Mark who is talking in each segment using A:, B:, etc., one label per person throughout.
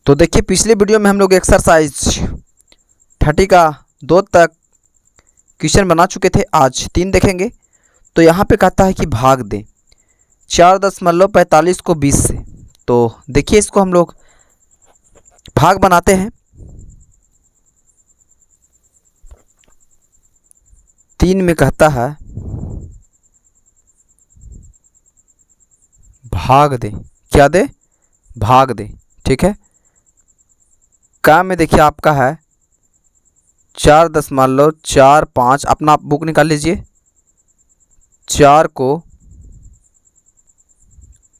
A: तो देखिए पिछले वीडियो में हम लोग एक्सरसाइज 30 का 2 तक क्वेश्चन बना चुके थे। आज 3 देखेंगे। तो यहाँ पे कहता है कि भाग दें 4.45 को 20 से। तो देखिए इसको हम लोग भाग बनाते हैं। 3 में कहता है भाग दें, क्या दे? भाग दें। ठीक है। काम में देखिए आपका है 4.45। अपना आप बुक निकाल लीजिए। 4 को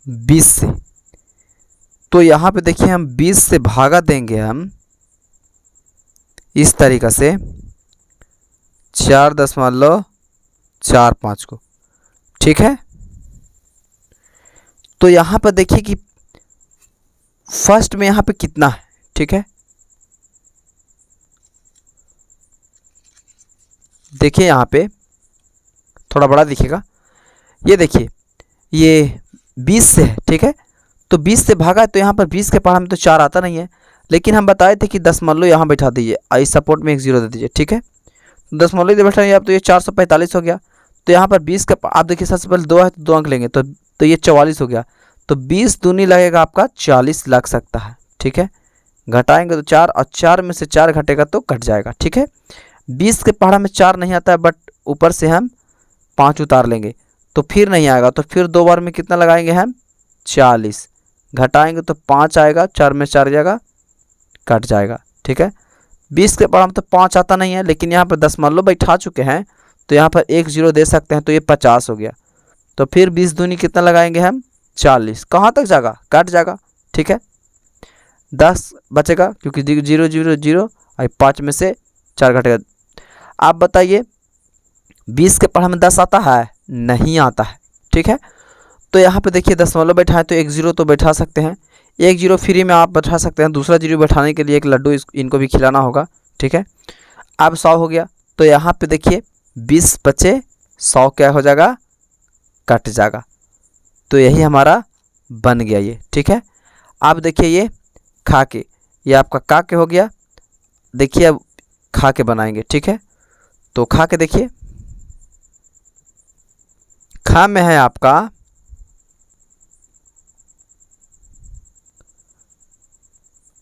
A: 20 से। तो यहाँ पे देखिए हम 20 से भागा देंगे हम इस तरीक़ा से 4.45 को। ठीक है। तो यहाँ पर देखिए कि फर्स्ट में यहाँ पे कितना है। ठीक है। देखिए यहाँ पे थोड़ा बड़ा दिखेगा। ये देखिए ये 20 से है। ठीक है। तो 20 से भागा तो यहाँ पर 20 के पहाड़ में तो 4 आता नहीं है, लेकिन हम बताए थे कि 10 मान लो यहाँ बैठा दीजिए, आई सपोर्ट में एक 0 दे दीजिए। ठीक है। 10 मान लो इधर बैठा आप तो ये 445 हो गया। तो यहाँ पर 20 का आप देखिए सबसे पहले 2 है तो 2 अंक लेंगे तो ये 44 हो गया। तो 20 दूनी लगेगा आपका 40 लग सकता है। ठीक है। घटाएंगे तो 4 और 4 में से 4 घटेगा तो कट जाएगा। ठीक है। 20 के पहाड़ा में 4 नहीं आता है, बट ऊपर से हम 5 उतार लेंगे तो फिर नहीं आएगा। तो फिर 2 बार में कितना लगाएंगे हम 40। घटाएंगे तो 5 आएगा, 4 में 4 जाएगा, कट जाएगा। ठीक है। 20 के पहाड़ा में तो 5 आता नहीं है, लेकिन यहाँ पर 10 मान लो बैठा चुके हैं तो यहाँ पर एक 0 दे सकते हैं तो ये 50 हो गया। तो फिर 20 दूनी कितना लगाएंगे हम 40। कहाँ तक जाएगा? कट जाएगा। ठीक है। 10 बचेगा क्योंकि 0 0 0 और 5 में से 4 घटेगा। आप बताइए 20 के पहाड़ में 10 आता है? नहीं आता है। ठीक है। तो यहाँ पे देखिए 10 मान लो बैठा है तो एक 0 तो बैठा सकते हैं, एक 0 फ्री में आप बैठा सकते हैं। दूसरा 0 बैठाने के लिए एक लड्डू इनको भी खिलाना होगा। ठीक है। अब 100 हो गया। तो यहाँ पे देखिए 20 बचे, 100 क्या हो जाएगा? कट जाएगा। तो यही हमारा बन गया ये। ठीक है। अब देखिए ये खा के, ये आपका का के हो गया। देखिए अब खा के बनाएंगे। ठीक है। तो खा के देखिए, खा में है आपका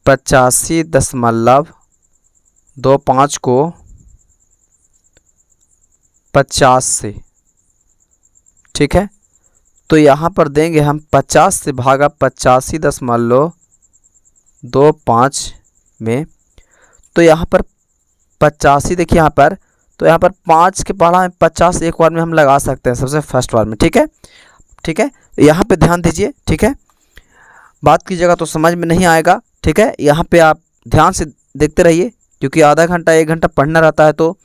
A: 85.25 को 50 से। ठीक है। तो यहाँ पर देंगे हम 50 से भागा 85.25 में। तो यहाँ पर 85 देखिए यहाँ पर, तो यहाँ पर 5 के पहाड़ा में 50 एक बार में हम लगा सकते हैं सबसे फर्स्ट बार में। ठीक है। ठीक है। यहाँ पे ध्यान दीजिए। ठीक है। बात कीजिएगा तो समझ में नहीं आएगा। ठीक है। यहाँ पे आप ध्यान से देखते रहिए क्योंकि आधा घंटा 1 घंटा पढ़ना रहता है तो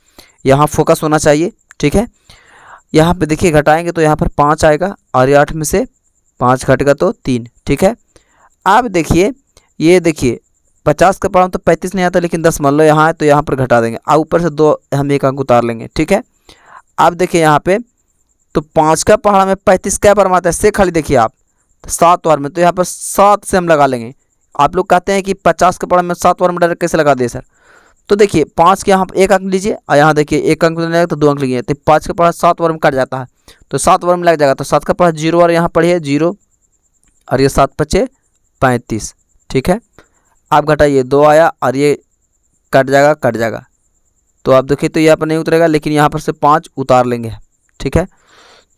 A: यहाँ फोकस होना चाहिए। ठीक है। यहाँ पे देखिए घटाएंगे तो यहाँ पर 5 आएगा और ये 8 में से 5 घटेगा तो 3। ठीक है। अब देखिए ये देखिए 50 का पहाड़ा तो 35 नहीं आता, लेकिन 10 मान लो यहाँ है तो यहाँ पर घटा देंगे और ऊपर से 2 हम एक अंक उतार लेंगे। ठीक है। अब देखिए यहाँ पे तो 5 का पहाड़ा में 35 क्या बार में आता है? से खाली देखिए आप 7 बार में, तो यहाँ पर 7 से हम लगा लेंगे। आप लोग कहते हैं कि 50 के पहाड़ा में 7 बार में डायरेक्ट कैसे लगा दिए सर? तो देखिए 5 के यहाँ एक अंक लीजिए और यहाँ देखिए एक अंक लगेगा तो 2 अंक लीजिए, तो 5 का पहाड़ा 7 बार में कट जाता है तो 7 बार में लग जाएगा। तो 7 का पहाड़ा 0 और यहाँ पढ़िए 0 और ये 7 बचे 35। ठीक है। आप घटाइए 2 आया और ये कट जाएगा, कट जाएगा। तो आप देखिए तो यहाँ पर नहीं उतरेगा, लेकिन यहाँ पर से 5 उतार लेंगे। ठीक है।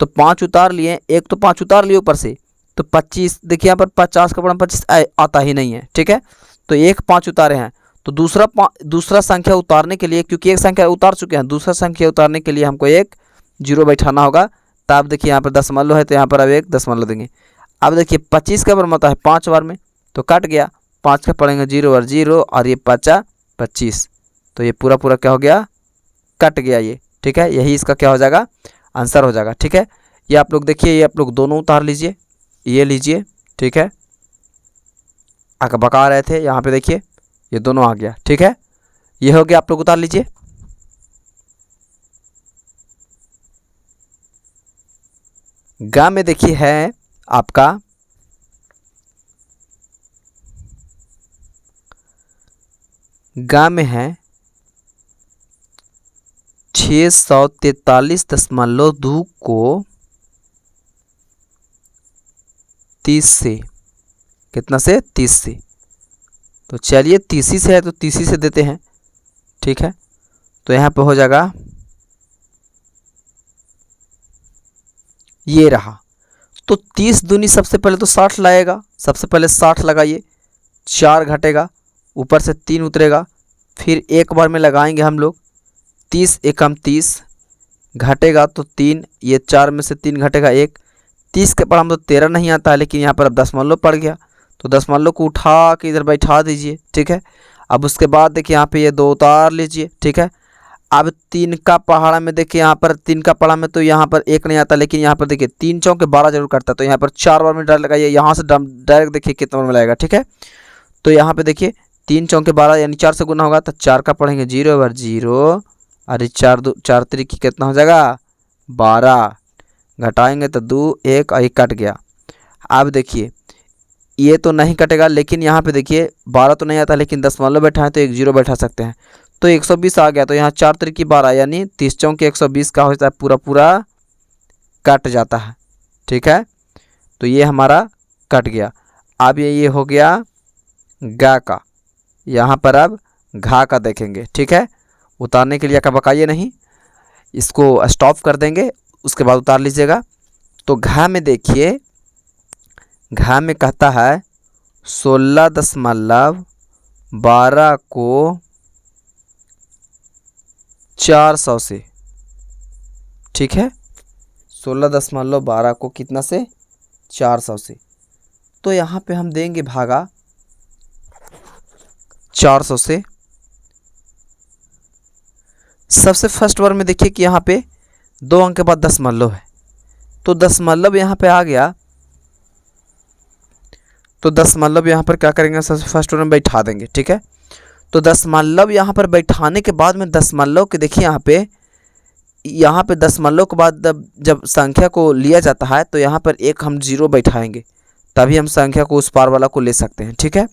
A: तो 5 उतार लिए, एक तो 5 उतार लिए ऊपर से, तो 25 देखिए यहाँ पर 50 का पहाड़ा 25 आता ही नहीं है। ठीक है। तो एक 5 उतारे हैं तो दूसरा संख्या उतारने के लिए, क्योंकि एक संख्या उतार चुके हैं, दूसरा संख्या उतारने के लिए हमको एक 0 बैठाना होगा। तो आप देखिए यहाँ पर 10 मान लो है तो यहाँ पर अब एक 10 मान लो देंगे। अब देखिए 25 का बार में आता है 5 बार में तो कट गया। 5 का पड़ेंगे 0 और 0 और ये 5 25। तो ये पूरा पूरा क्या हो गया? कट गया ये। ठीक है। यही इसका क्या हो जाएगा? आंसर हो जाएगा। ठीक है। ये आप लोग देखिए, ये आप लोग दोनों उतार लीजिए, ये लीजिए। ठीक है। आगे बका रहे थे, यहाँ पे देखिए ये दोनों आ गया। ठीक है। ये हो गया, आप लोग उतार लीजिए। गा में देखिए है आपका गा में है 643.2 को 30 से, कितना से 30 से, तो चलिए 30 से है तो 30 से देते हैं, ठीक है। तो यहाँ पे हो जाएगा ये रहा। तो 30 दूनी सबसे पहले तो 60 लाएगा, सबसे पहले 60 लगाइए, 4 घटेगा, ऊपर से 3 उतरेगा, फिर एक बार में लगाएंगे हम लोग, 30 एकम 30 घटेगा तो 3, ये 4 में से 3 घटेगा 1, 30 के पर हम तो 13 नहीं आता है, लेकिन यहाँ पर अब दशमलव पड़ गया तो दशमलव को उठा के इधर बैठा दीजिए, ठीक है। अब उसके बाद देखिए यहाँ पे ये 2 उतार लीजिए, ठीक है। अब 3 का पहाड़ा में देखिए, यहाँ पर 3 का पहाड़ा में तो यहाँ पर 1 नहीं आता, लेकिन यहाँ पर देखिए 3 चौके 12 जरूर करता है, तो यहाँ पर 4 बार में डायरेक्ट लगाइए, यहाँ से डायरेक्ट देखिए कितना बार में लगाएगा, ठीक है। तो यहाँ पे देखिए 3 चौके 12 यानी 4 से गुना होगा, तो 4 का पढ़ेंगे 0 ओवर 0, अरे 4 तरीके कितना हो जाएगा 12, घटाएंगे तो 2 1 और 1 कट गया। अब देखिए ये तो नहीं कटेगा, लेकिन यहाँ पे देखिए 12 तो नहीं आता, लेकिन दशमलव बैठा है तो 1 0 बैठा सकते हैं, तो 120 आ गया। तो यहाँ 4 तरीके 12 यानी 30 चौके 120 का होता है, पूरा पूरा कट जाता है, ठीक है। तो ये हमारा कट गया। अब ये हो गया गा का, यहाँ पर अब घा का देखेंगे, ठीक है। उतारने के लिए बकाइए नहीं, इसको स्टॉप कर देंगे, उसके बाद उतार लीजिएगा। तो घा में देखिए, घा में कहता है 16.12 को 400 से, ठीक है। 16.12 को कितना से 400 से, तो यहाँ पे हम देंगे भागा 400 से। सबसे फर्स्ट बार में देखिए कि यहाँ पे 2 अंक के बाद दशमलव है, तो दशमलव यहाँ पे आ गया, तो दशमलव यहाँ पर क्या करेंगे, सबसे फर्स्ट बार में बैठा देंगे, ठीक है। तो दशमलव यहाँ पर बैठाने के बाद में दशमलव के देखिए यहाँ पे दशमलव के बाद जब संख्या को लिया जाता है तो यहाँ पर एक हम 0 बैठाएंगे, तभी हम संख्या को उस पार वाला को ले सकते हैं, ठीक है।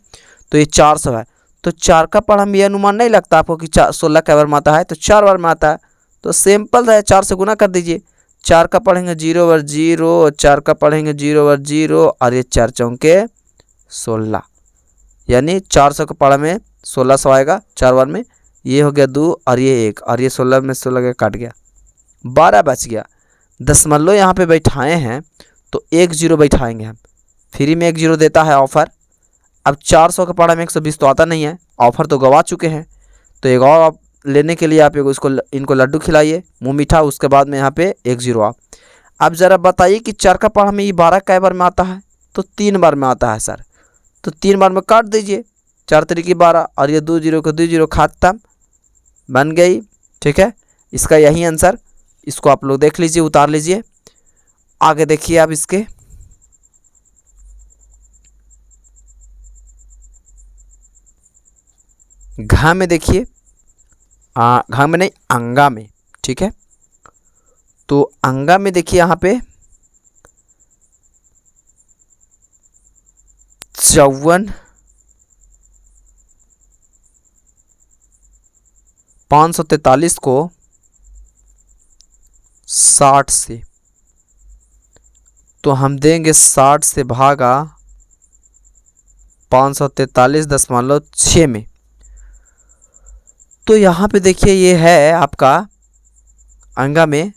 A: तो ये 400 है, तो 4 का पढ़ हम ये अनुमान नहीं लगता आपको कि 16 कै बार में आता है, तो 4 बार में आता है, तो सिंपल है 4 से गुना कर दीजिए। 4 का पढ़ेंगे 0 ओवर 0, 4 का पढ़ेंगे 0 ओवर 0, और ये 4 चौके 16, यानी 400 का पढ़ा में 1600 आएगा 4 बार में, ये हो गया 2 और ये 1, और ये 16 में 16 का काट गया, 12 बच गया। दशमलव यहाँ पे बैठाए हैं तो 1 0 बैठाएंगे हम, फ्री में 1 0 देता है ऑफ़र। अब 400 का पढ़ा में 120 तो आता नहीं है, ऑफ़र तो गवा चुके हैं, तो एक और आप लेने के लिए आप इनको लड्डू खिलाइए मुँह मीठा, उसके बाद में यहाँ पे 1 0 आप। अब ज़रा बताइए कि 4 का पढ़ा में ये 12 कै बार में आता है, तो 3 बार में आता है सर, तो 3 बार में काट दीजिए, 4 तरीके 12, और ये 2 0 को 2 0 खत्म, बन गई, ठीक है। इसका यही आंसर, इसको आप लोग देख लीजिए, उतार लीजिए। आगे देखिए आप इसके घा में देखिए, घा में नहीं अंगा में, ठीक है। तो अंगा में देखिए यहाँ पे 543 को 60 से, तो हम देंगे 60 से भागा 543.6 में। तो यहाँ पे देखिए ये है आपका अंगा में,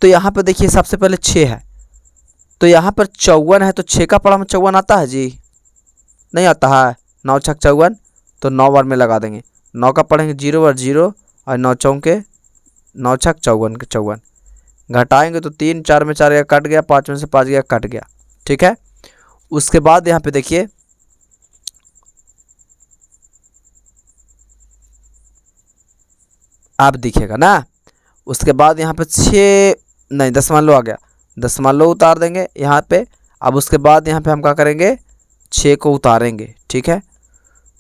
A: तो यहाँ पे देखिए सबसे पहले 6 है, तो यहाँ पर 54 है, तो 6 का पढ़ा में 54 आता है जी, नहीं आता है, 9 छक 54, तो 9 बार में लगा देंगे, 9 का पढ़ेंगे 0 ओवर 0, और 9 चौके 9 छक 54 के 54, घटाएंगे तो 3 4 में 4 गया कट गया, 5 में से 5 गया कट गया, ठीक है। उसके बाद यहाँ पे देखिए आप दिखेगा ना, उसके बाद यहाँ पे 6 नहीं दशमलव आ गया, दशमलव उतार देंगे यहाँ पे। अब उसके बाद यहाँ पे हम क्या करेंगे 6 को उतारेंगे, ठीक है।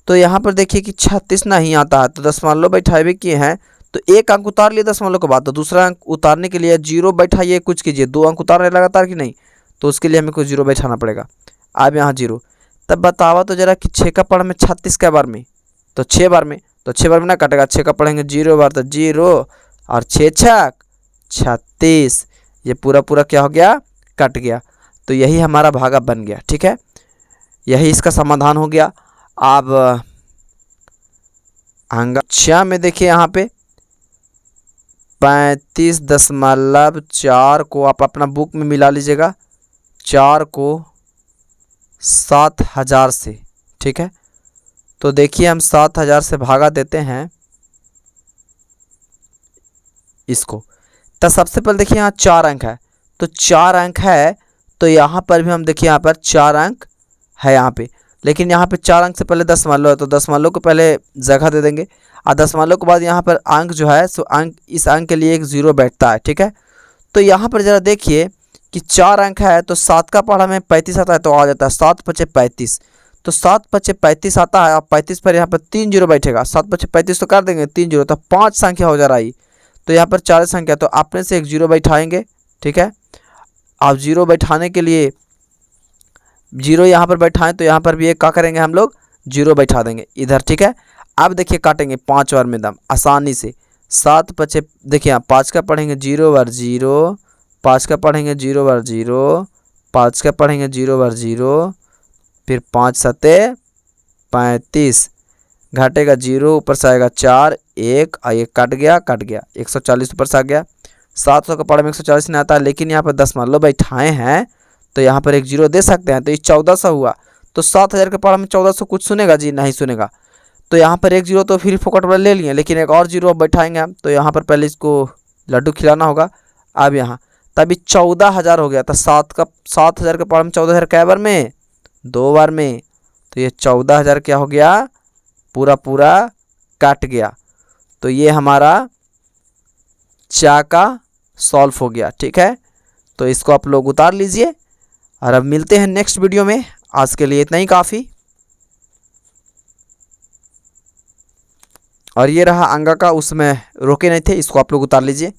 A: तो यहाँ पर देखिए कि 36 नहीं आता है, तो दशमलव बैठाए भी किए हैं, तो 1 अंक उतार लिए दशमलव के बाद, तो दूसरा अंक उतारने के लिए 0 बैठाइए, कुछ कीजिए, 2 अंक उतार रहे लगातार कि नहीं, तो उसके लिए हमें कुछ 0 बैठाना पड़ेगा। अब यहाँ 0, तब बतावा तो जरा कि 6 का पढ़ में 36 कै बार में, तो 6 बार में, तो 6 बार में ना कटेगा, 6 का पढ़ेंगे 0 बार तो 0 और 6 छक 36, ये पूरा पूरा क्या हो गया, कट गया। तो यही हमारा भागा बन गया। ठीक है, यही इसका समाधान हो गया। अब अंक 6 में देखिए यहाँ पे 35.4 को आप अपना बुक में मिला लीजिएगा, 4 को 7000 से। ठीक है, तो देखिए हम 7000 से भागा देते हैं इसको। तो सबसे पहले देखिए यहाँ 4 अंक है, तो 4 अंक है, तो यहाँ पर भी हम देखिए यहाँ पर 4 अंक है यहाँ पे, लेकिन यहाँ पे 4 अंक से पहले दशमलव है, तो दशमलव को पहले जगह दे देंगे और दशमलव के बाद यहाँ पर अंक जो है सो अंक, इस अंक के लिए एक 0 बैठता है। ठीक है, तो यहाँ पर ज़रा देखिए कि 4 अंक है, तो 7 का पढ़ा में 35 आता है, तो आ जाता है 7 पचे 35, तो 7 पचे 35 आता है। और 35 पर यहाँ पर 3 0 बैठेगा, 7 पचे 35 तो कर देंगे 3 0, तो 5 संख्या हो जा रहा है। तो यहाँ पर 4 संख्या, तो अपने से एक 0 बैठाएंगे। ठीक है, आप 0 बैठाने के लिए 0 यहाँ पर बैठाएं, तो यहाँ पर भी एक क्या करेंगे हम लोग, 0 बैठा देंगे इधर। ठीक है, अब देखिए काटेंगे 5 बार में दम आसानी से। 7 पचे देखिए यहाँ 5 का पढ़ेंगे 0 बार 0, 5 का पढ़ेंगे 0 बार 0, 5 का पढ़ेंगे 0 बार 0, फिर 5 सते 35, घटेगा 0, ऊपर से आएगा 4, 1 और ये कट गया 140 ऊपर से आ गया। 700 का पढ़े में 140 नहीं आता, लेकिन यहाँ पर दशमलव बैठाए हैं, तो यहाँ पर एक 0 दे सकते हैं, तो ये 1400 हुआ। तो 7000 के पढ़ा में 1400 कुछ सुनेगा जी, नहीं सुनेगा। तो यहाँ पर एक 0 तो फिर फोकट वाला ले लिए, लेकिन एक और 0 अब बैठाएंगे हम, तो यहाँ पर पहले इसको लड्डू खिलाना होगा। अब यहाँ तभी 14000 हो गया था। 7000 के पढ़ा में 14000 कै बार में, 2 बार में, तो ये 14000 क्या हो गया, पूरा पूरा काट गया। तो ये हमारा चा का सॉल्व हो गया। ठीक है, तो इसको आप लोग उतार लीजिए और अब मिलते हैं नेक्स्ट वीडियो में। आज के लिए इतना ही काफ़ी। और ये रहा अंगा का, उसमें रोके नहीं थे, इसको आप लोग उतार लीजिए।